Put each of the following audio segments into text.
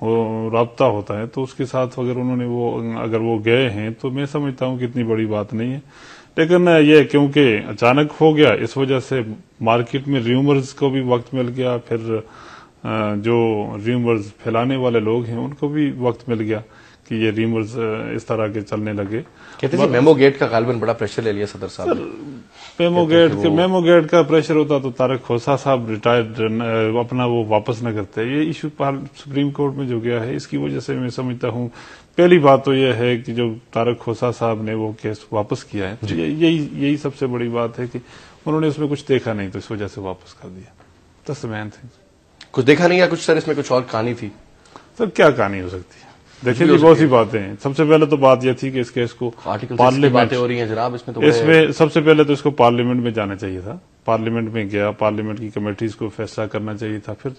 رابطہ ہوتا ہے تو اس کے ساتھ اگر وہ گئے ہیں تو میں سمجھتا ہوں کہ اتنی بڑی بات نہیں ہے. لیکن یہ کیونکہ اچانک ہو گیا اس وجہ سے مارکیٹ میں ریومرز کو بھی وقت مل گیا, پھر جو ریومرز پھیلانے والے لوگ ہیں ان کو بھی وقت مل گیا کہ یہ ریومرز اس طرح کے چلنے لگے. کہتے ہیں میمو گیٹ کا غالباً بڑا پریشر لے لیا صدر صاحب نے. میمو گیٹ کا پریشر ہوتا تو طارق کھوسہ صاحب ریٹائرڈ اپنا وہ واپس نہ کرتے. یہ ایشو سپریم کورٹ میں جو گیا ہے اس کی وجہ سے میں سمجھتا ہوں پہلی بات تو یہ ہے کہ جو طارق کھوسہ صاحب نے وہ کیس واپس کیا ہے یہی سب سے بڑی بات ہے کہ انہوں نے اس میں کچھ دیکھا نہیں تو اس وجہ سے واپس کر دیا. That's the main thing. کچھ دیکھا نہیں یا کچھ سر اس میں کچھ اور کہانی تھی؟ سر کیا کہانی ہو سکتی ہے؟ دیکھیں جی بہت سی باتیں ہیں. سب سے پہلے تو بات یہ تھی کہ اس کیس کو پارلیمنٹ ہو رہی ہیں جناب, اس میں سب سے پہلے تو اس کو پارلیمنٹ میں جانا چاہیے تھا. پارلیمنٹ میں گیا, پارلیمنٹ کی کمیٹیز کو فیصلہ کرنا چاہیے تھا, پھر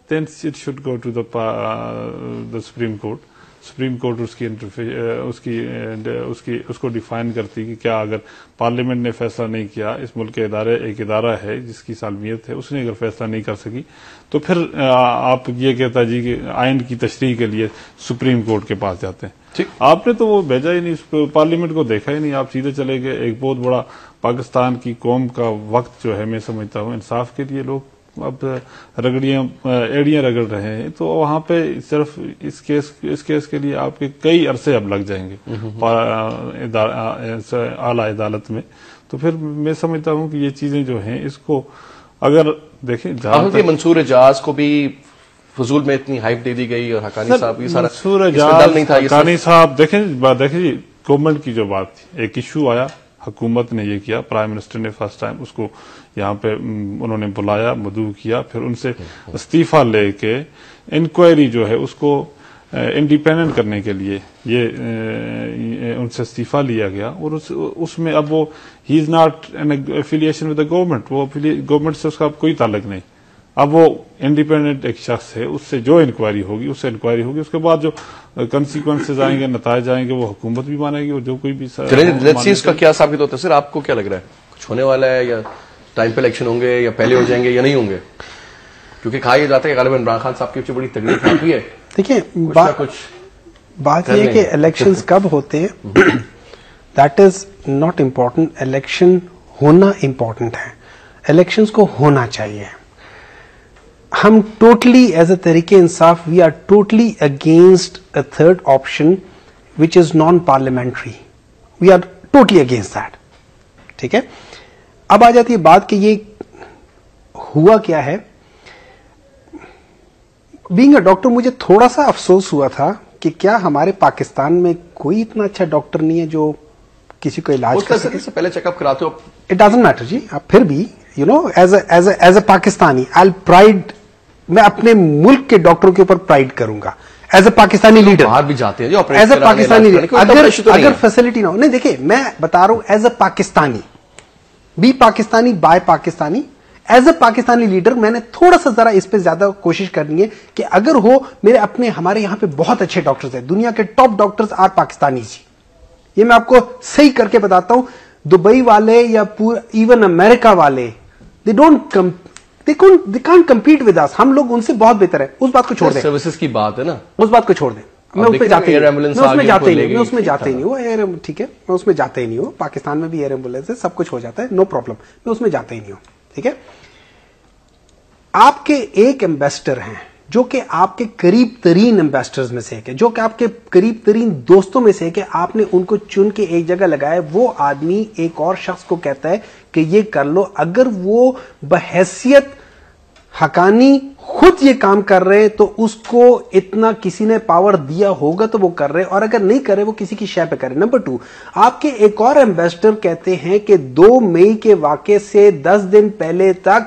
then it should go to the Supreme Court. Supreme Court اس کو ڈیفائن کرتی کہ کیا اگر پارلیمنٹ نے فیصلہ نہیں کیا, اس ملک کے ایک ادارہ ہے جس کی سالمیت ہے, اس نے اگر فیصلہ نہیں کر سکی تو پھر آپ یہ کہتا جی کہ آئین کی تشریح کے لیے سپریم کورٹ کے پاس جاتے ہیں. آپ نے تو وہ بھیجا ہی نہیں, پارلیمنٹ کو دیکھا ہی نہیں, آپ سیدھے چلے گئے. ایک بہت بڑا پاکستان کی قوم کا وقت جو ہے میں سمجھتا ہوں انصاف کے لیے لوگ اب ایڑیاں رگڑ رہے ہیں, تو وہاں پہ صرف اس کیس کے لیے آپ کے کئی عرصے اب لگ جائیں گے اعلی عدالت میں. تو پھر میں سمجھتا ہوں کہ یہ چیزیں جو ہیں اس کو اگر دیکھیں منصور اعجاز کو بھی فضول میں اتنی ہائپ دے دی گئی اور حقانی صاحب منصور اعجاز حقانی صاحب دیکھیں جی گورنمنٹ کی جو بات تھی, ایک ایشو آیا, حکومت نے یہ کیا, پرائم منسٹر نے فرسٹ ٹائم اس کو یہاں پہ انہوں نے بلایا, مدعو کیا, پھر ان سے استعفیٰ لے کے انکوائری جو ہے اس کو انڈیپینڈنٹ کرنے کے لیے یہ ان سے استعفیٰ لیا گیا. اور اس میں اب وہ ہی is not an affiliation with the government, وہ گورنمنٹ سے اس کا کوئی تعلق نہیں. اب وہ انڈیپینڈنٹ ایک شخص ہے, اس سے جو انکوائری ہوگی اس کے بعد جو کنسیکوینسز آئیں گے, نتائج آئیں گے, وہ حکومت بھی مانے گی اور جو کوئی بھی. اس کا کیا ثابت ہوتا ہے سر, آپ کو کیا لگ رہا ہے کچھ ہونے والا ہے یا ٹائم پہ الیکشن ہوں گے یا پہلے ہو جائیں گے یا نہیں ہوں گے؟ کیونکہ کہا یہ جاتا ہے کہ غالباً عمران خان صاحب کی بڑی تکلیف ہوئی ہے. دیکھیں بات یہ ہے کہ الیکشنز کب ہوتے ہیں that is not important. Election ہونا امپورٹنٹ ہے, الیکشنز کو ہونا چاہیے. ہم totally as a Tehreek Insaf we are totally against a third option which is non parliamentary. We are totally against that. ٹھیک ہے, اب آ جاتی ہے بات کہ یہ ہوا کیا ہے. بینگ اے ڈاکٹر مجھے تھوڑا سا افسوس ہوا تھا کہ کیا ہمارے پاکستان میں کوئی اتنا اچھا ڈاکٹر نہیں ہے جو کسی کو علاج کر سکے. پہلے چیک اپ کراتے ہو, اٹ ڈزنٹ میٹر جی. اب پھر بھی as a Pakistani I pride, میں اپنے ملک کے ڈاکٹروں کے اوپر پرائڈ کروں گا ایز اے پاکستانی لیڈر. باہر بھی جاتے ہیں ایز اے پاکستانی لیڈر, اگر فیسلٹی نہ ہو. نہیں دیکھیں میں بتا رہا ہوں as a Pakistani, be Pakistani buy Pakistani, as a Pakistani leader میں نے تھوڑا سا ذرا اس پہ زیادہ کوشش کرنی ہے کہ اگر ہو ہمارے یہاں پہ بہت اچھے ڈاکٹرز ہیں, دنیا کے ٹاپ ڈاکٹرز آر پاکستانی جی. یہ میں آپ کو صحیح کر کے بتاتا ہوں. دبئی والے یا ایون امریکہ والے they can't compete with us. ہم لوگ ان سے بہت بہتر ہیں. اس بات کو چھوڑ دیں, سروسز کی بات ہے نا, اس بات کو چھوڑ دیں. میں اس میں جاتے ہی نہیں ہوں. ٹھیک ہے, میں اس میں جاتے ہی نہیں ہوں. پاکستان میں بھی ایئر ایمبولینس ہے, سب کچھ ہو جاتا ہے, نو پرابلم. میں اس میں جاتے ہی نہیں ہوں. ٹھیک ہے, آپ کے ایک ایمبیسڈر ہیں جو کہ آپ کے قریب ترین ایمبیسڈرز میں سے ایک ہے, جو کہ آپ کے قریب ترین دوستوں میں سے ایک ہے. آپ نے ان کو چن کے ایک جگہ لگایا. وہ آدمی ایک اور شخص کو کہتا ہے کہ یہ کر لو. اگر وہ بحیثیت حقانی خود یہ کام کر رہے تو اس کو اتنا کسی نے پاور دیا ہوگا تو وہ کر رہے, اور اگر نہیں کر رہے وہ کسی کی شے پہ کر رہے. نمبر 2, آپ کے ایک اور ایمبیسڈر کہتے ہیں کہ 2 مئی کے واقعے سے 10 دن پہلے تک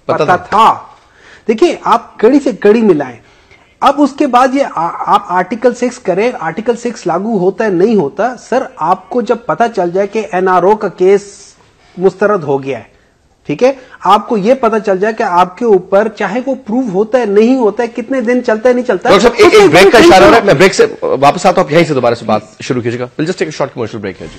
پتا تھا. دیکھیں آپ کڑی سے کڑی ملائیں. اب اس کے بعد یہ آپ آرٹیکل 6 کریں, آرٹیکل 6 لاگو ہوتا ہے نہیں ہوتا. سر آپ کو جب پتا چل جائے کہ NRO کا کیس مسترد ہو گیا ہے, ٹھیک ہے, آپ کو یہ پتا چل جائے کہ آپ کے اوپر چاہے وہ پروف ہوتا ہے نہیں ہوتا ہے, کتنے دن چلتا ہے نہیں چلتا ہے. ایک بریک کا اشارہ ہو رہا ہے, میں بریک سے واپس آتا ہوں, آپ یہیں سے دوبارہ سے بات شروع کیجیے گا. Well just take a short commercial break ہے جی.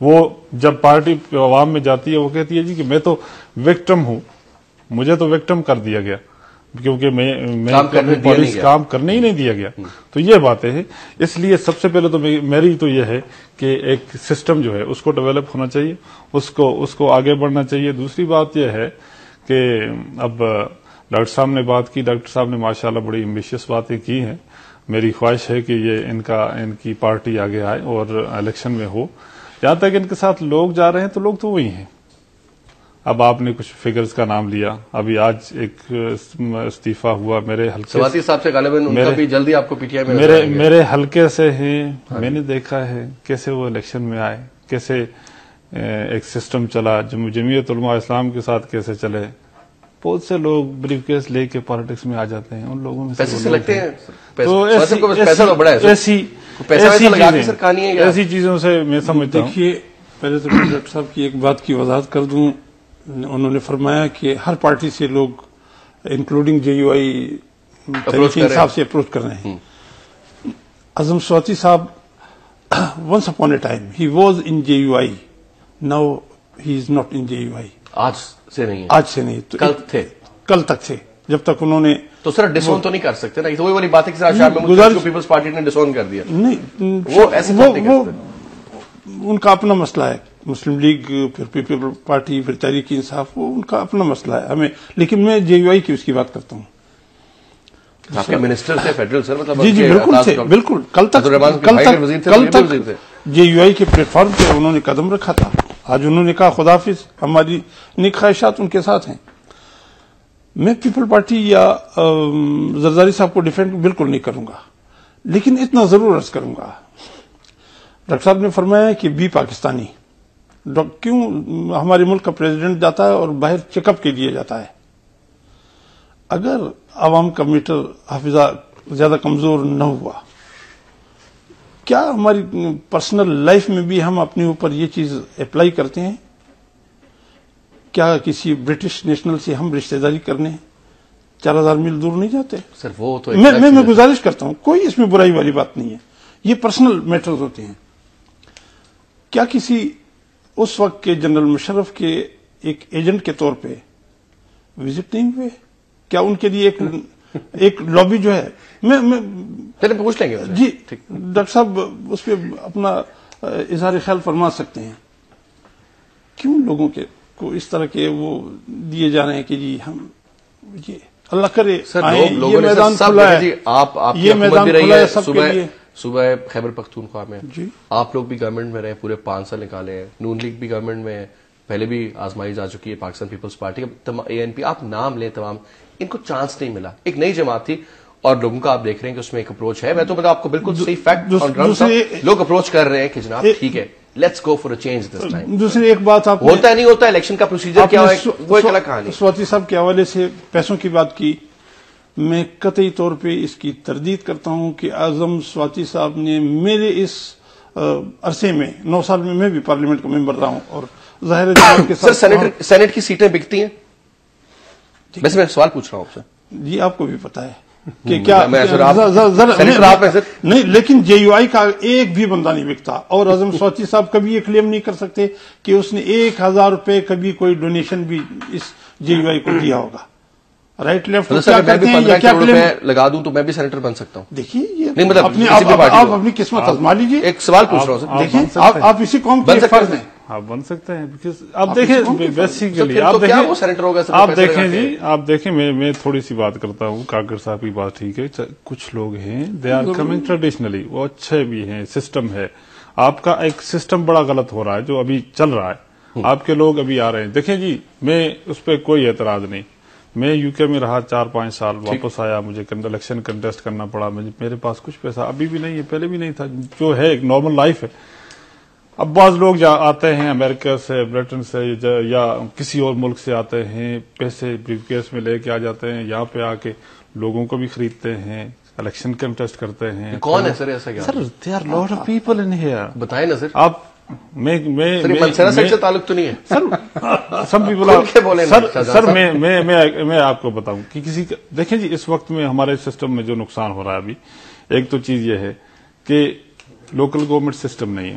وہ جب پارٹی عوام میں جاتی ہے وہ کہتی ہے جی کہ میں تو وکٹم ہوں، مجھے تو وکٹم کر دیا گیا کیونکہ میں پولیس کام کرنے ہی نہیں دیا گیا. تو یہ باتیں ہیں. اس لیے سب سے پہلے تو میری تو یہ ہے کہ ایک سسٹم جو ہے اس کو ڈیولپ ہونا چاہیے، اس کو آگے بڑھنا چاہیے. دوسری بات یہ ہے کہ اب ڈاکٹر صاحب نے بات کی، ڈاکٹر صاحب نے ماشاءاللہ بڑی ایمبیشیس باتیں کی ہیں. میری خواہش ہے کہ یہ ان کی پارٹی آگے آئے اور الیکشن میں ہو. جہاں تک ان کے ساتھ لوگ جا رہے ہیں تو لوگ تو وہی ہیں. اب آپ نے کچھ فگرز کا نام لیا، ابھی آج ایک استعفی ہوا میرے حلقے سواتی صاحب سے، غالباً ان کا بھی جلدی آپ کو پی ٹی آئی میں میرے حلقے سے ہیں. میں نے دیکھا ہے کیسے وہ الیکشن میں آئے، کیسے ایک سسٹم چلا، جمعیت علماء اسلام کے ساتھ کیسے چلے. بہت سے لوگ بریف کیس لے کے پالیٹکس میں آ جاتے ہیں، ان لوگوں میں پیسے سے لگتے ہیں. تو ایسی چیزوں سے میں سمجھتا ہوں. دیکھیے پہلے تو میں ڈاکٹر صاحب کی ایک بات کی وضاحت کر دوں. انہوں نے فرمایا کہ ہر پارٹی سے لوگ انکلوڈنگ جے یو آئی صاحب سے اپروچ کر رہے ہیں. اعظم سواتی صاحب once upon a time he was in JUI, now he is not in JUI. آج سے نہیں، آج سے نہیں، کل تک تھے جب تک انہوں نے. تو سر ڈسون تو نہیں کر سکتے نا، وہی والی بات ہے کہ پیپلز پارٹی نے ڈسون کر دیا. نہیں، وہ ایسے ان کا اپنا مسئلہ ہے. مسلم لیگ، پھر پیپل پارٹی، پھر تحریک انصاف، وہ ان کا اپنا مسئلہ ہے ہمیں. لیکن میں جے یو آئی کی اس کی بات کرتا ہوں. آپ کے منسٹر تھے فیڈرل سر، مطلب جی بالکل کل تک جے یو آئی کے پلیٹ فارم پہ انہوں نے قدم رکھا تھا. آج انہوں نے کہا خداحافظ، ہماری نیک خواہشات ان کے ساتھ ہیں. میں پیپل پارٹی یا زرداری صاحب کو ڈیفینڈ بالکل نہیں کروں گا، لیکن اتنا ضرور عرض کروں گا. ڈاکٹر صاحب نے فرمایا کہ بی پاکستانی. کیوں ہمارے ملک کا پریزیڈنٹ جاتا ہے اور باہر چیک اپ کے لیے جاتا ہے؟ اگر عوام کا میٹر حافظہ زیادہ کمزور نہ ہوا، کیا ہماری پرسنل لائف میں بھی ہم اپنے اوپر یہ چیز اپلائی کرتے ہیں؟ کیا کسی برٹش نیشنل سے ہم رشتہ داری کرنے 4000 میل دور نہیں جاتے؟ سر وہ تو میں گزارش کرتا ہوں، کوئی اس میں برائی والی بات نہیں ہے، یہ پرسنل میٹرز ہوتے ہیں. کیا کسی اس وقت کے جنرل مشرف کے ایک ایجنٹ کے طور پہ وزٹ نہیں ہوئے؟ کیا ان کے لیے ایک لابی جو ہے، میں پوچھ لیں گے جی ڈاکٹر صاحب اس پہ اپنا اظہار خیال فرما سکتے ہیں. کیوں لوگوں کو اس طرح کے وہ دیے جا رہے ہیں کہ جی ہم یہ اللہ کرے یہ میدان کھلا ہے، یہ میدان کھلا ہے سب کے لیے. صوبہ خیبر پختونخوا میں جی آپ لوگ بھی گورنمنٹ میں رہے، پورے 5 سال نکالے ہیں. نون لیگ بھی گورنمنٹ میں پہلے بھی آزمائی جا چکی ہے، پاکستان پیپلز پارٹی، اے این پی، آپ نام لیں تمام، ان کو چانس نہیں ملا. ایک نئی جماعت تھی اور لوگوں کا آپ دیکھ رہے ہیں کہ اس میں ایک اپروچ ہے. میں تو بتا آپ کو بالکل صحیح فیکٹ، لوگ اپروچ کر رہے ہیں کہ جناب ٹھیک ہے، let's go for a change this time. دوسری ایک بات آپ ہوتا ہے نہیں ہوتا الیکشن کا پروسیجر کیا ہے وہ ایک الگ کہانی. سواتی صاحب کے حوالے سے پیسوں کی بات کی، میں قطعی طور پہ اس کی تردید کرتا ہوں کہ اعظم سواتی صاحب نے میرے اس عرصے میں 9 سال میں بھی پارلیمنٹ کا ممبر رہا ہوں اور ظاہر کے ساتھ سینٹ کی سیٹیں بکتی ہیں. ویسے میں سوال پوچھ رہا ہوں آپ سے. جی آپ کو بھی پتا ہے کہ کیا نہیں، لیکن جے یو آئی کا ایک بھی بندہ نہیں بکتا. اور اعظم سواتی صاحب کبھی یہ کلیم نہیں کر سکتے کہ اس نے 1000 روپے کبھی کوئی ڈونیشن بھی اس جے یو آئی کو دیا ہوگا. رائٹ لیفٹ لگا دوں تو میں بھی سینیٹر بن سکتا ہوں. دیکھیے آپ اپنی قسمت آزما لیجیے. ایک سوال پوچھ رہا ہوں، دیکھیں آپ اسی قوم کے فرد ہیں، آپ بن سکتے ہیں. آپ دیکھیں بیسیکلی آپ دیکھیں میں تھوڑی سی بات کرتا ہوں. کاکڑ صاحب کی بات ٹھیک ہے، کچھ لوگ ہیں دے آر کمنگ ٹریڈیشنلی، وہ اچھے بھی ہیں، سسٹم ہے. آپ کا ایک سسٹم بڑا غلط ہو رہا ہے جو ابھی چل رہا ہے. آپ کے لوگ ابھی آ رہے ہیں. دیکھیں جی میں اس پہ کوئی اعتراض نہیں. میں یو کے میں رہا 4-5 سال، واپس آیا، مجھے الیکشن کنٹیسٹ کرنا پڑا. میرے پاس کچھ پیسہ ابھی بھی نہیں ہے، پہلے بھی نہیں تھا، جو ہے ایک نارمل لائف ہے. اب بعض لوگ آتے ہیں امریکہ سے، برٹن سے یا کسی اور ملک سے آتے ہیں، پیسے بریف کیس میں لے کے آ جاتے ہیں، یہاں پہ آ کے لوگوں کو بھی خریدتے ہیں، الیکشن کنٹیسٹ کرتے ہیں. کون ہے سر ایسا؟ Sir there are lot of people in here. بتائیں نا سر. آپ منصورہ سائڈ سے تعلق تو نہیں ہے سر؟ سم پیپل سر میں آپ کو بتاؤں کہ کسی دیکھیں جی اس وقت میں ہمارے سسٹم میں جو نقصان ہو رہا ہے ابھی، ایک تو چیز یہ ہے کہ لوکل گورنمنٹ سسٹم نہیں ہے.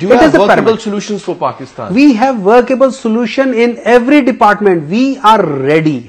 Do you have workable solutions for Pakistan? We have workable solution in every department. We are ready.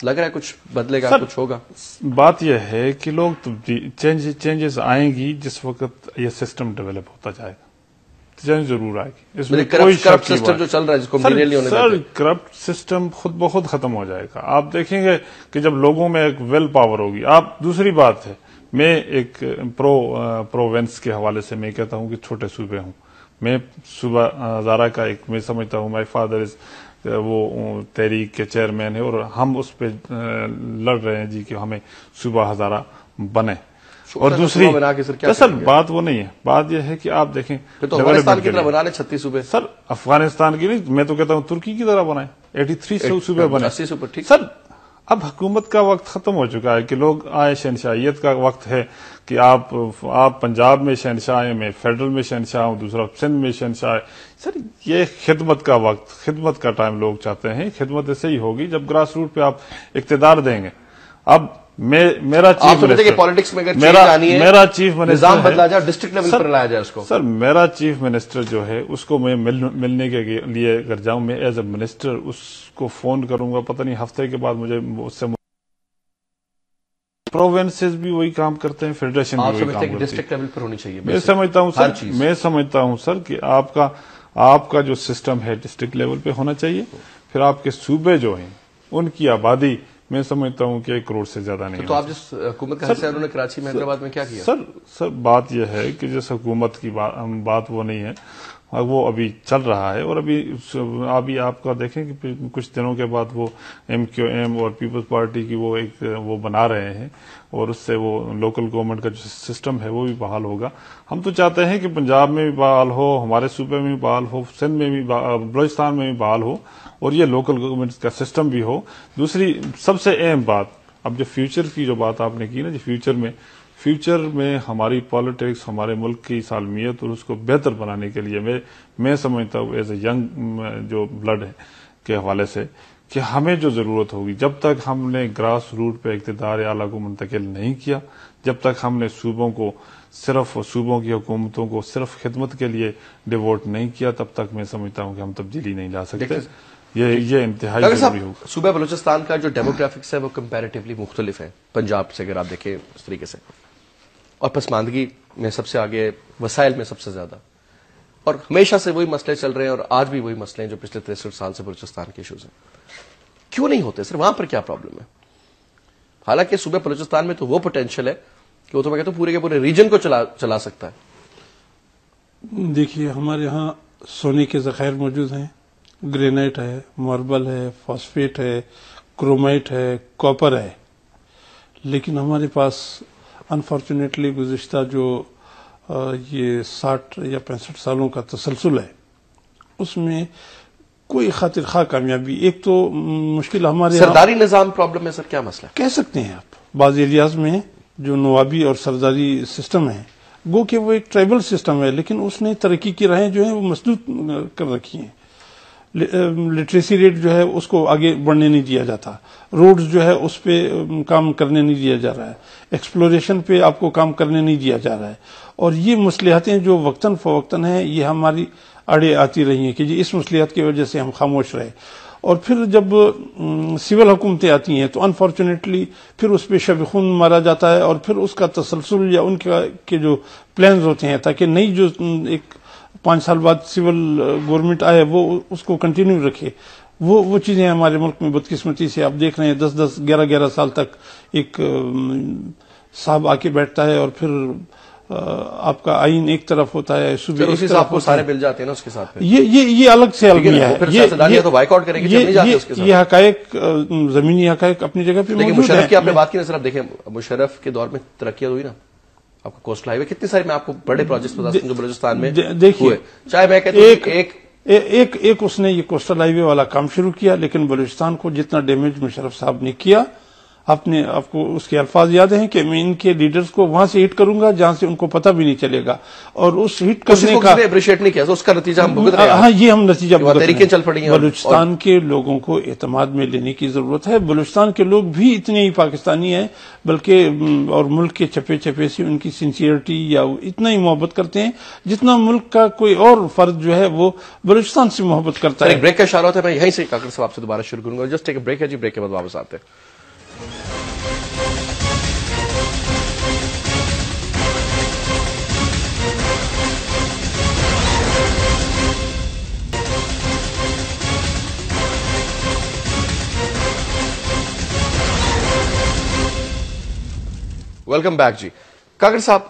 لگ رہا ہے کچھ بدلے گا, کچھ ہوگا؟ بات یہ ہے کہ لوگ چینجز آئیں گی جس وقت یہ سسٹم ڈیولپ ہوتا جائے گا, چینج ضرور آئے گی. اس میں کرپٹ سسٹم جو چل رہا ہے جس کو سر کرپٹ سسٹم خود بخود ختم ہو جائے گا. آپ دیکھیں گے کہ جب لوگوں میں ایک ویل پاور ہوگی. آپ دوسری بات ہے, میں ایک پروونس کے حوالے سے میں کہتا ہوں کہ چھوٹے صوبے ہوں. میں صوبہ ہزارہ کا ایک میں سمجھتا ہوں, مائی فادر وہ تحریک کے چیئرمین ہے اور ہم اس پہ لڑ رہے ہیں جی کہ ہمیں صوبہ ہزارہ بنے. اور دوسری سر بات وہ نہیں ہے, بات یہ ہے کہ آپ دیکھیں افغانستان کی طرح بنا لیں 36 صوبے. سر افغانستان کی نہیں, میں تو کہتا ہوں ترکی کی طرح بنائیں, 83 صوبے بنے. سر اب حکومت کا وقت ختم ہو چکا ہے کہ لوگ آئے, شہنشاہیت کا وقت ہے کہ آپ پنجاب میں شہنشاہ ہیں, میں فیڈرل میں شہنشاہ ہوں, دوسرا سندھ میں شہنشاہ ہے. سر یہ خدمت کا وقت, خدمت کا ٹائم لوگ چاہتے ہیں. خدمت ایسے ہی ہوگی جب گراس روٹ پہ آپ اقتدار دیں گے. اب میرا چیف منسٹر سر میرا چیف منسٹر جو ہے اس کو میں ملنے کے لیے اگر جاؤں, میں ایز اے منسٹر اس کو فون کروں گا, پتہ نہیں ہفتے کے بعد مجھے اس سے. پروونسز بھی وہی کام کرتے ہیں, فیڈریشن بھی وہی کام کرتے ہیں. ڈسٹرکٹ لیول پر ہونی چاہیے. میں سمجھتا ہوں سر کہ آپ کا جو سسٹم ہے ڈسٹرکٹ لیول پہ ہونا چاہیے. پھر آپ کے صوبے جو ہیں ان کی آبادی میں سمجھتا ہوں کہ 1 کروڑ سے زیادہ نہیں. تو آپ جس حکومت کا حصہ ہے انہوں نے کراچی میں حیدرآباد میں کیا کیا؟ سر بات یہ ہے کہ جس حکومت کی بات وہ نہیں ہے, وہ ابھی چل رہا ہے. اور ابھی آپ کا دیکھیں کہ کچھ دنوں کے بعد وہ MQM اور پیپلز پارٹی کی وہ بنا رہے ہیں, اور اس سے وہ لوکل گورنمنٹ کا جو سسٹم ہے وہ بھی بحال ہوگا. ہم تو چاہتے ہیں کہ پنجاب میں بھی بحال ہو, ہمارے صوبے میں بھی بحال ہو, سندھ میں بھی, بلوچستان میں بھی بحال ہو, اور یہ لوکل گورنمنٹ کا سسٹم بھی ہو. دوسری سب سے اہم بات, اب جو فیوچر کی جو بات آپ نے کی نا, جو فیوچر میں ہماری پالیٹکس, ہمارے ملک کی سالمیت اور اس کو بہتر بنانے کے لیے میں سمجھتا ہوں ایز اے ینگ جو بلڈ ہے کے حوالے سے کہ ہمیں جو ضرورت ہوگی, جب تک ہم نے گراس روٹ پہ اقتدار اعلیٰ کو منتقل نہیں کیا, جب تک ہم نے صوبوں کی حکومتوں کو صرف خدمت کے لیے ڈیووٹ نہیں کیا, تب تک میں سمجھتا ہوں کہ ہم تبدیلی نہیں لا سکتے. یہ انتہائی ضروری ہوگا. صوبہ بلوچستان کا جو ڈیموگرافکس ہے وہ کمپیریٹیولی مختلف ہے پنجاب سے, اگر آپ دیکھیں اس طریقے سے, اور پسماندگی میں سب سے آگے, وسائل میں سب سے زیادہ, اور ہمیشہ سے وہی مسئلے چل رہے ہیں, اور آج بھی وہی مسئلے ہیں جو پچھلے 63 سال سے بلوچستان کے ایشوز ہیں. کیوں نہیں ہوتے سر؟ وہاں پر کیا پرابلم ہے؟ حالانکہ صوبہ بلوچستان میں تو وہ پوٹینشیل ہے کہ وہ تو میں کہتا ہوں پورے کے پورے ریجن کو چلا سکتا ہے. دیکھیے ہمارے یہاں سونے کے ذخائر موجود ہیں, گرینائٹ ہے, ماربل ہے, فاسفیٹ ہے, کرومائٹ ہے, کاپر ہے, لیکن ہمارے پاس انفارچونیٹلی گزشتہ جو یہ 60 یا 65 سالوں کا تسلسل ہے اس میں کوئی خاطر خواہ کامیابی. ایک تو مشکل ہمارے سرداری نظام پرابلم ہے سر, کیا مسئلہ ہے؟ کہہ سکتے ہیں آپ, بعض ایریاز میں جو نوابی اور سرداری سسٹم ہے, گو کہ وہ ایک ٹرائبل سسٹم ہے, لیکن اس نے ترقی کی راہیں جو ہیں وہ مسدود کر رکھی ہیں. لٹریسی ریٹ جو ہے اس کو آگے بڑھنے نہیں دیا جاتا, روڈز جو ہے اس پہ کام کرنے نہیں دیا جا رہا ہے, ایکسپلوریشن پہ آپ کو کام کرنے نہیں دیا جا رہا ہے. اور یہ مصلحتیں جو وقتاً فوقتاً ہیں یہ ہماری آڑے آتی رہی ہیں کہ جی اس مصلحت کی وجہ سے ہم خاموش رہے. اور پھر جب سول حکومتیں آتی ہیں تو انفارچونیٹلی پھر اس پہ شب خون مارا جاتا ہے, اور پھر اس کا تسلسل یا ان کے جو پلانز ہوتے ہیں تاکہ نئی جو ایک 5 سال بعد سول گورنمنٹ آئے وہ اس کو کنٹینیو رکھے, وہ چیزیں ہمارے ملک میں بدقسمتی سے آپ دیکھ رہے ہیں. 10 11 سال تک ایک صاحب آ کے بیٹھتا ہے, اور پھر آپ کا آئین ایک طرف ہوتا ہے, صوبے اسی صاحب کو سارے مل جاتے ہیں نا اس کے ساتھ. یہ الگ سے المیہ ہے, یہ حقائق زمینی حقائق اپنی جگہ پہ موجود ہیں. مشرف کی آپ نے بات کی نا سر, آپ دیکھیں مشرف کے دور میں ترقیاں ہوئی نا, آپ کا کوسٹل ہائی وے کتنے سارے, میں آپ کو بڑے پروجیکٹس بتا سکتا ہوں جو بلوچستان میں دیکھیے, چاہے میں کہتا ہوں ایک اس نے یہ کوسٹل ہائی وے والا کام شروع کیا, لیکن بلوچستان کو جتنا ڈیمیج مشرف صاحب نے کیا آپ کو اس کے الفاظ یاد ہیں کہ میں ان کے لیڈرز کو وہاں سے ہٹ کروں گا جہاں سے ان کو پتہ بھی نہیں چلے گا, اور اس ہٹ کرنے کا اپریشیٹ نہیں کیا, اس کا نتیجہ ہم بھگت رہے ہیں. ہاں, یہ ہم نتیجہ بھگت رہے ہیں. چل پڑی ہیں. بلوچستان کے لوگوں کو اعتماد میں لینے کی ضرورت ہے. بلوچستان کے لوگ بھی اتنے ہی پاکستانی ہیں, بلکہ اور ملک کے چپے چپے سے ان کی سنسیئرٹی یا اتنا ہی محبت کرتے ہیں جتنا ملک کا کوئی اور فرد جو ہے وہ بلوچستان سے محبت کرتا ہے. ایک بریک کا اشارہ ہوتا ہے, میں یہیں سے کاکڑ صاحب سے دوبارہ شروع کروں گا. جسٹ ایک بریک ہے جی, بریک کے بعد واپس آتے ہیں. ویلکم بیک جی. کاکڑ صاحب,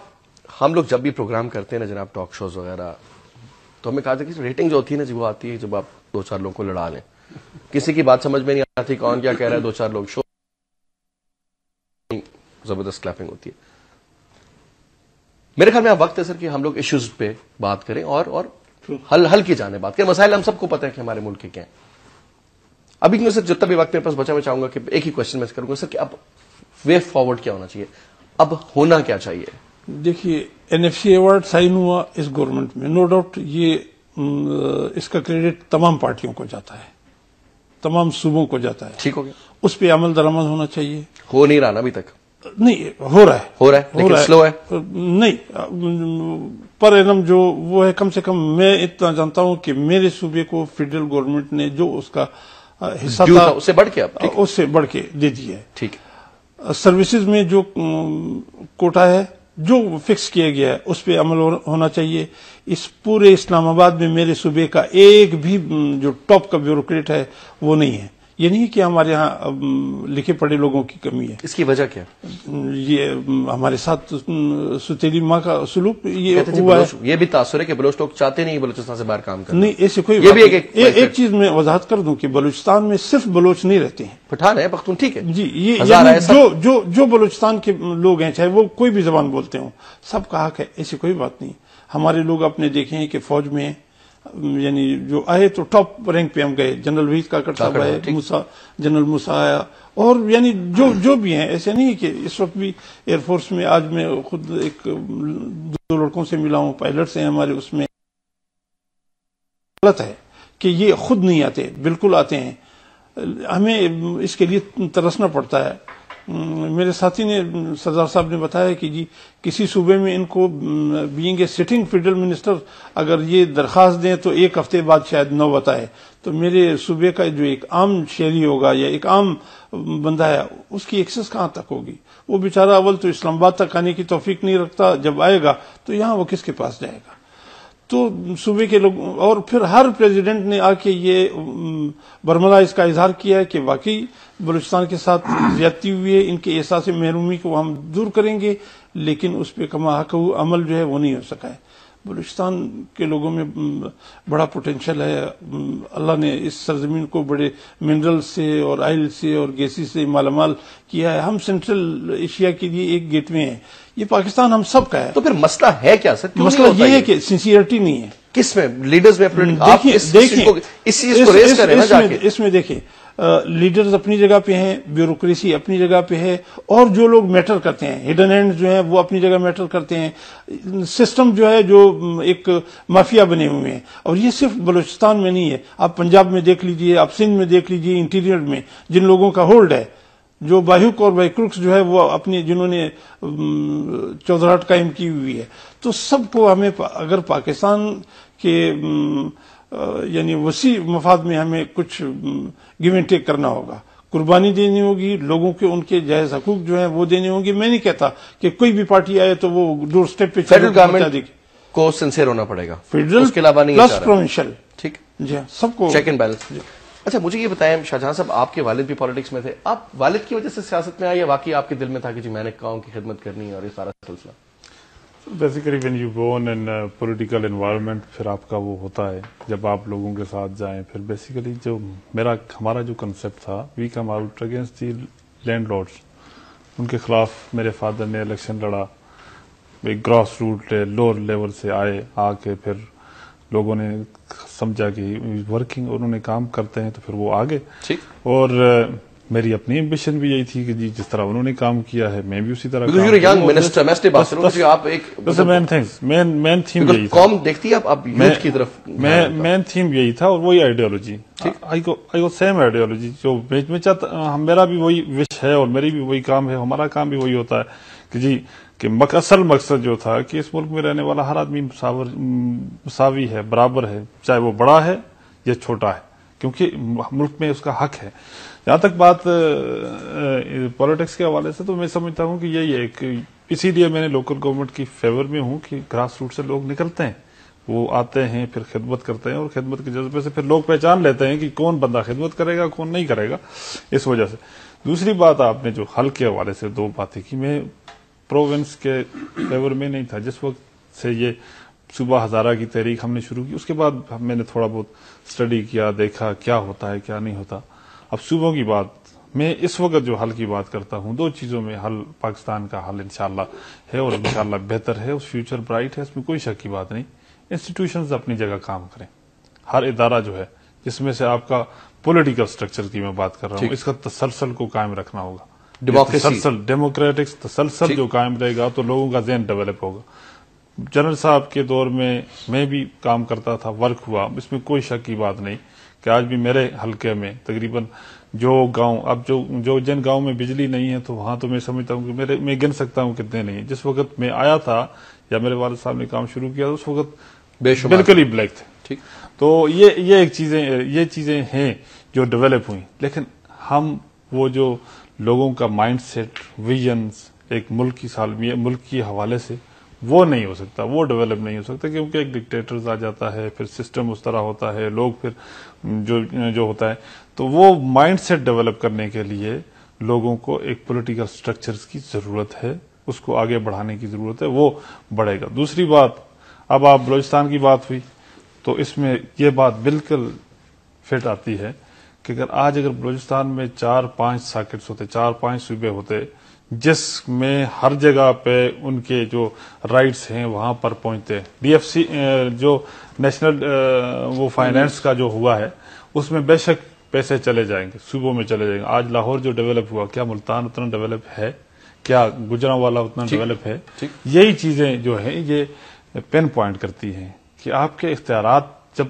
ہم لوگ جب بھی پروگرام کرتے ہیں نا جناب, ٹاک شوز وغیرہ, تو ہمیں کہا تھا کہ ریٹنگ جو ہوتی ہے نا جی, وہ آتی ہے جب آپ 2-4 لوگوں کو لڑا لیں. کسی کی بات سمجھ میں نہیں آتی, کون کیا کہہ رہا ہے, 2-4 لوگ شو, زبردست کلیپنگ ہوتی ہے. میرے خیال میں اب وقت ہے سر کہ ہم لوگ ایشوز پہ بات کریں اور حل کی جانے بات کریں. مسائل ہم سب کو پتہ ہے کہ ہمارے ملک کے کیا ہیں. ابھی میں سر جتنا بھی وقت میرے پاس بچا, میں چاہوں گا کہ ایک ہی کوشچن میں کروں گا سر کہ اب وے فارورڈ کیا ہونا چاہیے, اب ہونا کیا چاہیے. دیکھیے, NFC ایوارڈ سائن ہوا اس گورنمنٹ میں, نو ڈاؤٹ یہ اس کا کریڈٹ تمام پارٹیوں کو جاتا ہے, تمام صوبوں کو جاتا ہے. ٹھیک ہو گیا, اس پہ عمل درآمد ہونا چاہیے. ہو نہیں رہا نا ابھی تک. نہیں, ہو رہا ہے لیکن سلو ہے. نہیں, پر اینم جو وہ ہے, کم سے کم میں اتنا جانتا ہوں کہ میرے صوبے کو فیڈرل گورنمنٹ نے جو اس کا حصہ تھا اس سے بڑھ کے, اس سے بڑھ کے دے دیا ہے. ٹھیک. سروسز میں جو کوٹا ہے جو فکس کیا گیا ہے اس پہ عمل ہونا چاہیے. اس پورے اسلام آباد میں میرے صوبے کا ایک بھی جو ٹاپ کا بیوروکریٹ ہے وہ نہیں ہے. یہ نہیں کہ ہمارے ہاں لکھے پڑھے لوگوں کی کمی ہے. اس کی وجہ کیا؟ یہ ہمارے ساتھ ستیلی ماں کا سلوک یہ ہوا ہے. یہ بھی تاثر ہے کہ بلوچ لوگ چاہتے نہیں بلوچستان سے باہر کام کرنا. نہیں, ایسے کوئی ایک چیز میں وضاحت کر دوں کہ بلوچستان میں صرف بلوچ نہیں رہتے ہیں, پٹھان ہے, پختون, ٹھیک ہے جی. یہ جو بلوچستان کے لوگ ہیں, چاہے وہ کوئی بھی زبان بولتے ہوں, سب کا حق ہے, ایسی کوئی بات نہیں. ہمارے لوگ اپنے دیکھے ہیں کہ فوج میں یعنی جو آئے تو ٹاپ رینک پہ ہم گئے. جنرل وحید کاکڑ صاحب آئے, جنرل موسیٰ آیا, اور یعنی جو بھی ہیں, ایسے نہیں کہ اس وقت بھی ایئر فورس میں, آج میں خود ایک 2 لڑکوں سے ملا ہوں, پائلٹس ہیں ہمارے, اس میں غلط ہے کہ یہ خود نہیں آتے, بالکل آتے ہیں. ہمیں اس کے لیے ترسنا پڑتا ہے. میرے ساتھی نے, سردار صاحب نے بتایا کہ جی کسی صوبے میں ان کو being a sitting federal minister اگر یہ درخواست دیں تو 1 ہفتے بعد شاید نوبت آئے. تو میرے صوبے کا جو ایک عام شہری ہوگا یا ایک عام بندہ ہے, اس کی ایکسس کہاں تک ہوگی؟ وہ بیچارہ اول تو اسلام آباد تک آنے کی توفیق نہیں رکھتا, جب آئے گا تو یہاں وہ کس کے پاس جائے گا؟ تو صوبے کے لوگ, اور پھر ہر پریزیڈنٹ نے آ کے یہ برملا اس کا اظہار کیا ہے کہ واقعی بلوچستان کے ساتھ زیادتی ہوئی ہے, ان کے احساس محرومی کو ہم دور کریں گے, لیکن اس پہ کما حق عمل جو ہے وہ نہیں ہو سکا ہے. بلوچستان کے لوگوں میں بڑا پوٹینشل ہے. اللہ نے اس سرزمین کو بڑے منرل سے اور آئل سے اور گیسی سے مالا مال کیا ہے. ہم سینٹرل ایشیا کے لیے ایک گیٹ وے ہیں. یہ پاکستان ہم سب کا ہے. تو پھر مسئلہ ہے کیا سر؟ مسئلہ یہ ہے کہ سنسیئرٹی نہیں ہے. کس میں؟ لیڈرز میں؟ اس میں دیکھیں, لیڈرز اپنی جگہ پہ ہیں, بیوروکریسی اپنی جگہ پہ ہے, اور جو لوگ میٹر کرتے ہیں, ہڈن ہینڈ جو ہیں وہ اپنی جگہ میٹر کرتے ہیں. سسٹم جو ہے جو ایک مافیا بنے ہوئے ہیں, اور یہ صرف بلوچستان میں نہیں ہے. آپ پنجاب میں دیکھ لیجئے, آپ سندھ میں دیکھ لیجئے, انٹیریئر میں جن لوگوں کا ہولڈ ہے, جو باہوک اور بائیکروکس جو ہے وہ اپنی جنہوں نے چودراہٹ قائم کی ہوئی ہے. تو سب کو ہمیں اگر پاکستان کے یعنی وسیع مفاد میں ہمیں کچھ گیو اینڈ ٹیک کرنا ہوگا, قربانی دینی ہوگی, لوگوں کے ان کے جائز حقوق جو ہیں وہ دینے ہوں گے. میں نہیں کہتا کہ کوئی بھی پارٹی آئے تو وہ ڈور سٹیپ پہ فیڈرل گورنمنٹ کو سنسیئر ہونا پڑے گا, فیڈرل اس کے علاوہ نہیں پلس پروونشل. ٹھیک, جی سب کو چیک اینڈ بیلنس. اچھا مجھے یہ بتائیں شاہجہاں صاحب, آپ کے والد بھی پالیٹکس میں تھے, آپ والد کی وجہ سے سیاست میں آئے یا واقعی آپ کے دل میں تھا کہ جی میں نے قوم کی خدمت کرنی ہے اور یہ سارا سلسلہ؟ Basically when you gone in political environment, پھر آپ کا وہ ہوتا ہے جب آپ لوگوں کے ساتھ جائیں. پھر بیسیکلی جو ہمارا جو کنسپٹ تھا, we come out against the landlords, ان کے خلاف میرے فادر نے الیکشن لڑا. ایک گراس روٹ لوور لیول سے آئے, آ کے پھر لوگوں نے سمجھا کہ ورکنگ انہوں نے کام کرتے ہیں تو پھر وہ آگے. اور میری اپنی ایمبیشن بھی یہی تھی کہ جی جس طرح انہوں نے کام کیا ہے میں بھی اسی طرح مین تھیم یہی تھا، مین تھیم یہی تھا، اور وہی آئیڈیالوجی سیم آئیڈیالوجی جو میں چاہتا، میرا بھی وہی وش ہے اور میری بھی وہی کام ہے، ہمارا کام بھی وہی ہوتا ہے کہ جی کہ اصل مقصد جو تھا کہ اس ملک میں رہنے والا ہر آدمی مساوی ہے، برابر ہے، چاہے وہ بڑا ہے یا چھوٹا ہے، کیونکہ ملک میں اس کا حق ہے۔ جہاں تک بات پالیٹکس کے حوالے سے، تو میں سمجھتا ہوں کہ یہی ہے کہ اسی لیے میں نے لوکل گورنمنٹ کی فیور میں ہوں کہ گراس روٹ سے لوگ نکلتے ہیں، وہ آتے ہیں، پھر خدمت کرتے ہیں، اور خدمت کے جذبے سے پھر لوگ پہچان لیتے ہیں کہ کون بندہ خدمت کرے گا کون نہیں کرے گا، اس وجہ سے۔ دوسری بات آپ نے جو حل کے حوالے سے دو باتیں کی، میں پروونس کے فیور میں نہیں تھا۔ جس وقت سے یہ صوبہ ہزارہ کی تحریک ہم نے شروع کی، اس کے بعد میں نے تھوڑا بہت اسٹڈی کیا، دیکھا کیا ہوتا ہے کیا نہیں ہوتا۔ اب صوبوں کی بات، میں اس وقت جو حل کی بات کرتا ہوں، دو چیزوں میں حل، پاکستان کا حل انشاءاللہ ہے اور انشاءاللہ بہتر ہے، اس فیوچر برائٹ ہے، اس میں کوئی شک کی بات نہیں۔ انسٹیٹیوشنز اپنی جگہ کام کریں، ہر ادارہ جو ہے جس میں سے آپ کا پولیٹیکل سٹرکچر کی میں بات کر رہا ہوں، اس کا تسلسل کو قائم رکھنا ہوگا، ڈیموکریٹکس تسلسل جو قائم رہے گا تو لوگوں کا ذہن ڈیولپ ہوگا۔ جنرل صاحب کے دور میں بھی کام کرتا تھا، ورک ہوا، اس میں کوئی شک کی بات نہیں کہ آج بھی میرے حلقے میں تقریباً جو گاؤں، اب جن گاؤں میں بجلی نہیں ہے تو وہاں تو میں سمجھتا ہوں کہ میں گن سکتا ہوں کتنے نہیں ہیں۔ جس وقت میں آیا تھا یا میرے والد صاحب نے کام شروع کیا، اس وقت بالکل ہی بلیک تھے۔ تو یہ چیزیں ہیں جو ڈیولپ ہوئی، لیکن ہم وہ جو لوگوں کا مائنڈ سیٹ، ویژنز ایک ملک کی حوالے سے، وہ نہیں ہو سکتا، وہ ڈیولپ نہیں ہو سکتا، کیونکہ ایک ڈکٹیٹرز آ جاتا ہے، پھر سسٹم اس طرح ہوتا ہے، لوگ پھر جو ہوتا ہے، تو وہ مائنڈ سیٹ ڈیولپ کرنے کے لیے لوگوں کو ایک پولیٹیکل سٹرکچرز کی ضرورت ہے، اس کو آگے بڑھانے کی ضرورت ہے، وہ بڑھے گا۔ دوسری بات، اب آپ بلوچستان کی بات ہوئی تو اس میں یہ بات بالکل فٹ آتی ہے کہ اگر بلوچستان میں 4-5 ساکٹس ہوتے، 4-5 صوبے ہوتے جس میں ہر جگہ پہ ان کے جو رائٹس ہیں وہاں پر پہنچتے، ڈی ایف سی جو نیشنل وہ فائنینس کا جو ہوا ہے اس میں بے شک پیسے چلے جائیں گے، صوبوں میں چلے جائیں گے۔ آج لاہور جو ڈیولپ ہوا، کیا ملتان اتنا ڈیولپ ہے؟ کیا گجرانوالا اتنا ڈیولپ ہے؟ یہی چیزیں جو ہیں یہ پن پوائنٹ کرتی ہیں کہ آپ کے اختیارات جب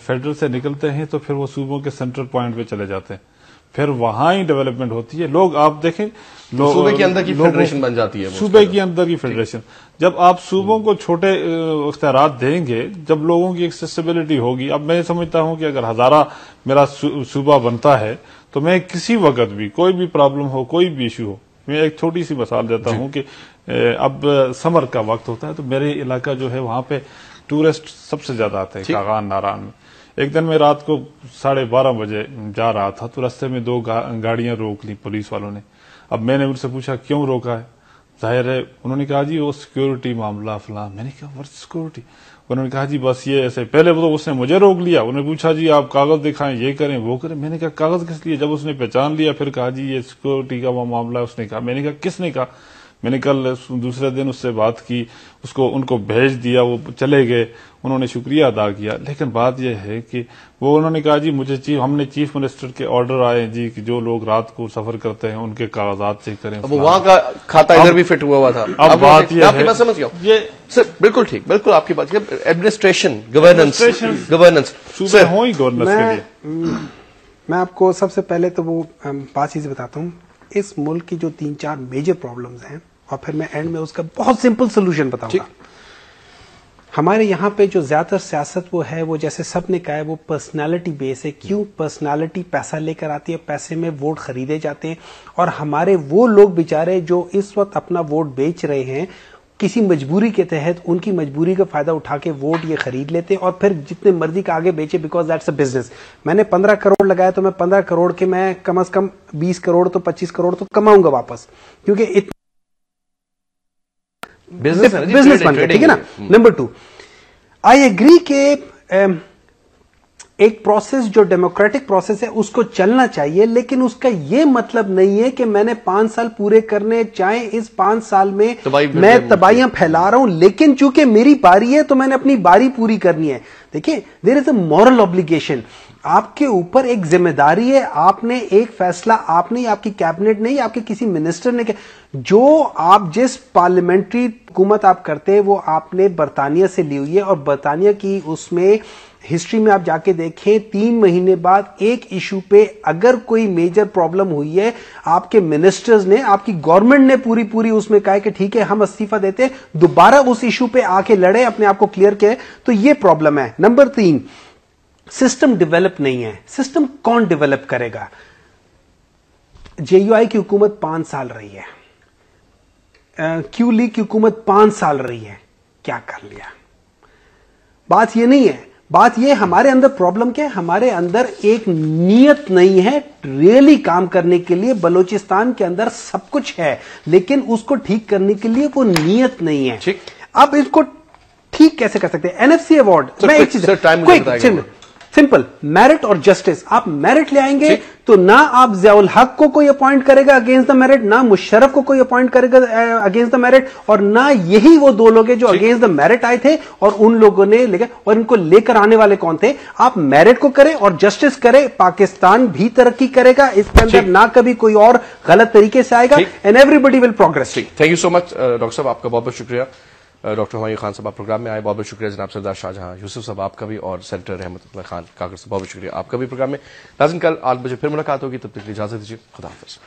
فیڈرل سے نکلتے ہیں تو پھر وہ صوبوں کے سینٹرل پوائنٹ پہ چلے جاتے ہیں، پھر وہاں ہی ڈیولپمنٹ ہوتی ہے۔ لوگ آپ دیکھیں، صوبے کے اندر کی فیڈریشن بن جاتی ہے، صوبے کے اندر کی فیڈریشن۔ جب آپ صوبوں کو چھوٹے اختیارات دیں گے، جب لوگوں کی ایکسیسیبلٹی ہوگی، اب میں سمجھتا ہوں کہ اگر ہزارہ میرا صوبہ بنتا ہے تو میں کسی وقت بھی کوئی بھی پرابلم ہو، کوئی بھی ایشو ہو، میں ایک چھوٹی سی مثال دیتا ہوں کہ اب سمر کا وقت ہوتا ہے تو میرے علاقہ جو ہے وہاں پہ ٹورسٹ سب سے زیادہ آتے ہیں، کاغان ناران میں۔ ایک دن میں رات کو 12:30 بجے جا رہا تھا تو راستے میں 2 گاڑیاں روک لی پولیس والوں نے۔ اب میں نے ان سے پوچھا کیوں روکا ہے؟ ظاہر ہے انہوں نے کہا جی وہ سیکیورٹی معاملہ فلاں۔ میں نے کہا ورڈ سیکیورٹی؟ انہوں نے کہا جی بس یہ ایسے۔ پہلے تو اس نے مجھے روک لیا، انہوں نے پوچھا جی آپ کاغذ دکھائیں، یہ کریں وہ کریں۔ میں نے کہا کاغذ کس لیے؟ جب اس نے پہچان لیا پھر کہا جی یہ سیکیورٹی کا وہ معاملہ ہے۔ اس نے کہا، میں نے کہا کس نے کہا؟ میں نے کل دوسرے دن اس سے بات کی، ان کو بھیج دیا، وہ چلے گئے، انہوں نے شکریہ ادا کیا۔ لیکن بات یہ ہے کہ انہوں نے کہا جی مجھے ہم نے چیف منسٹر کے آرڈر آئے جی کہ جو لوگ رات کو سفر کرتے ہیں ان کے کاغذات چیک کریں۔ وہاں کا کھاتا ادھر بھی فٹ ہوا تھا۔ اب بات یہ ہے، میں سمجھ گیا سر، بالکل ٹھیک، بالکل آپ کی بات، ایڈمنسٹریشن، گورننس ہوں ہی گورننس کے لیے۔ میں آپ کو سب سے پہلے تو وہ 5 چیزیں بتاتا ہوں۔ اس ملک کی جو 3-4 میجر پرابلمز ہیں، اور پھر میں اینڈ میں اس کا بہت سمپل سولوشن بتاؤں گا۔ ہمارے یہاں پہ جو زیادہ تر سیاست وہ ہے، وہ جیسے سب نے کہا ہے، وہ پرسنالٹی بیس ہے۔ کیوں؟ پرسنالٹی پیسہ لے کر آتی ہے، پیسے میں ووٹ خریدے جاتے ہیں، اور ہمارے وہ لوگ بیچارے جو اس وقت اپنا ووٹ بیچ رہے ہیں، کسی مجبوری کے تحت ان کی مجبوری کا فائدہ اٹھا کے ووٹ یہ خرید لیتے ہیں، اور پھر جتنے مرضی کا آگے بیچے، بیکاز دیٹس اے بزنس۔ میں نے 15 کروڑ لگایا تو میں 15 کروڑ کے میں کم از کم 20 کروڑ تو 25 کروڑ تو کماؤں گا واپس، کیونکہ بزنس بن گیا، ٹھیک ہے نا۔ نمبر 2، آئی ایگری کہ ایک پروسیس جو ڈیموکریٹک پروسیس ہے اس کو چلنا چاہیے، لیکن اس کا یہ مطلب نہیں ہے کہ میں نے 5 سال پورے کرنے چاہیں، اس 5 سال میں میں تباہیاں پھیلا رہا ہوں، لیکن چونکہ میری باری ہے تو میں نے اپنی باری پوری کرنی ہے۔ دیکھیں، دیر از اے مورل obligation۔ آپ کے اوپر ایک ذمہ داری ہے. آپ نے ایک فیصلہ آپ نے, آپ کی کیبنٹ نے, آپ کے کسی منسٹر نے, جو آپ جس پارلیمنٹری حکومت آپ کرتے ہیں وہ آپ نے برطانیہ سے لی ہوئی ہے. اور برطانیہ کی اس میں ہسٹری میں آپ جا کے دیکھیں 3 مہینے بعد ایک ایشو پہ اگر کوئی میجر پرابلم ہوئی ہے, آپ کے منسٹرز نے, آپ کی گورنمنٹ نے پوری اس میں کہا کہ ٹھیک ہے ہم استعفیٰ دیتے ہیں, دوبارہ اس ایشو پہ آ کے لڑے, اپنے آپ کو کلیئر کرے. تو یہ پرابلم ہے. نمبر 3, سسٹم ڈیولپ نہیں ہے. سسٹم کون ڈیولپ کرے گا؟ جے یو آئی کی حکومت 5 سال رہی ہے, کیو لیگ کی حکومت 5 سال رہی ہے, کیا کر لیا؟ بات یہ نہیں ہے. بات یہ ہمارے اندر پرابلم کیا ہے؟ ہمارے اندر ایک نیت نہیں ہے ریئلی کام کرنے کے لیے. بلوچستان کے اندر سب کچھ ہے لیکن اس کو ٹھیک کرنے کے لیے وہ نیت نہیں ہے. اب اس کو ٹھیک کیسے کر سکتے ہیں؟ این ایف سی ایوارڈ میں ایک چیز سمپل, میرٹ اور جسٹس. آپ میرٹ لے آئیں گے تو نہ آپ ضیاء الحق کو کوئی اپوائنٹ کرے گا اگینسٹ دا میرٹ, نہ مشرف کو کوئی اپوائنٹ کرے گا اگینسٹ دا میرٹ, اور نہ یہی وہ 2 لوگ ہیں جو اگینسٹ دا میرٹ آئے تھے اور ان لوگوں نے لے گئے. اور ان کو لے کر آنے والے کون تھے؟ آپ میرٹ کو کریں اور جسٹس کریں, پاکستان بھی ترقی کرے گا. اس کے اندر نہ کبھی کوئی اور غلط طریقے سے آئے گا, and everybody will progress. Thank you so much doctor صاحب, آپ کا بہت بہت شکریہ. ڈاکٹر ہمایوں خان صاحب آپ پروگرام میں آئے, بہت بہت شکریہ. جناب سردار شاہجہاں یوسف صاحب آپ کا بھی, اور سینیٹر رحمت اللہ خان کاکڑ صاحب بہت بہت شکریہ آپ کا بھی پروگرام میں. ناظرین کل 8 بجے پھر ملاقات ہوگی, تب تک کے لیے اجازت دیجیے. خدا حافظ.